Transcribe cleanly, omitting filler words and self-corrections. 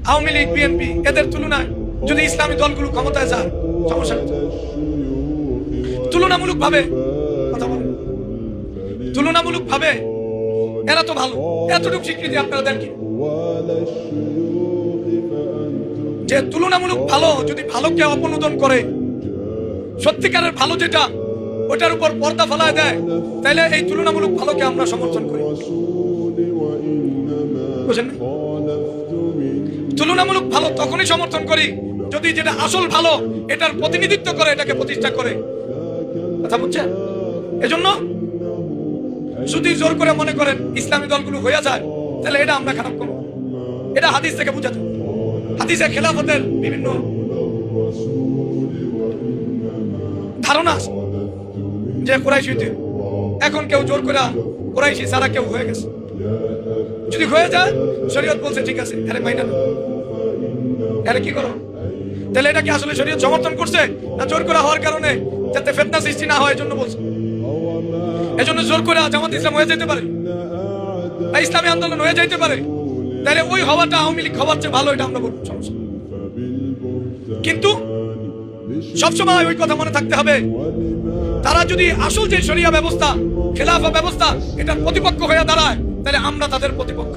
Awami League, BNP এদের তুলনায় যদি ইসলামী দলগুলো ক্ষমতায় যায়, সমস্যা নেই। তুলনামূলক ভাবে কথা বলেন, তুলনামূলক ভাবে এরা তো ভালো, এতটুকু স্বীকৃতি আপনারা দেন কি? যে তুলনামূলক ভালো, যদি ভালোকে অপনোদন করে, সত্যিকারের ভালো যেটা ওটার উপর পর্দা ফেলায় দেয়, তাহলে এই তুলনামূলক ভালোকে আমরা সমর্থন করি। বুঝেন? তুলনামূলক ভালো তখনই সমর্থন করি যদি যেটা আসল ভালো এটার প্রতিনিধিত্ব করে, এটাকে প্রতিষ্ঠা করে। কথা বুঝছেন? এজন্য যদি জোর করে মনে করেন ইসলামী দলগুলো হয়ে যায়, তাহলে এটা আমরা খারাপ করব। এটা হাদিস থেকে বুঝাতে, হাদিসে খেলাফতের বিভিন্ন ধারণা আছে যে কুরাইশিতে এখন কেউ জোর করে কুরাইশি সারা কেউ হয়ে গেছে, যদি হয়ে যায় শরীয়ত বলছে ঠিক আছে, আরে মাইনা না, আরে কি করো? তাহলে এটা কি আসলে শরীয়ত সমর্থন করছে, না জোর করে হওয়ার কারণে যাতে ফিতনা সৃষ্টি না হয় এজন্য বলছে? এজন্য জোর করে জামাত ইসলাম হয়ে যেতে পারে, ইসলামী আন্দোলন হয়ে যাইতে পারে, তাহলে ওই হওয়াটা আওয়ামী লীগ হওয়ার চেয়ে ভালো, এটা আমরা বলবো, সমস্যা। কিন্তু সবসময় ওই কথা মনে থাকতে হবে, তারা যদি আসল যে শরিয়া ব্যবস্থা, খেলাফা ব্যবস্থা এটার প্রতিপক্ষ হয়ে দাঁড়ায়, তাহলে আমরা তাদের প্রতিপক্ষ।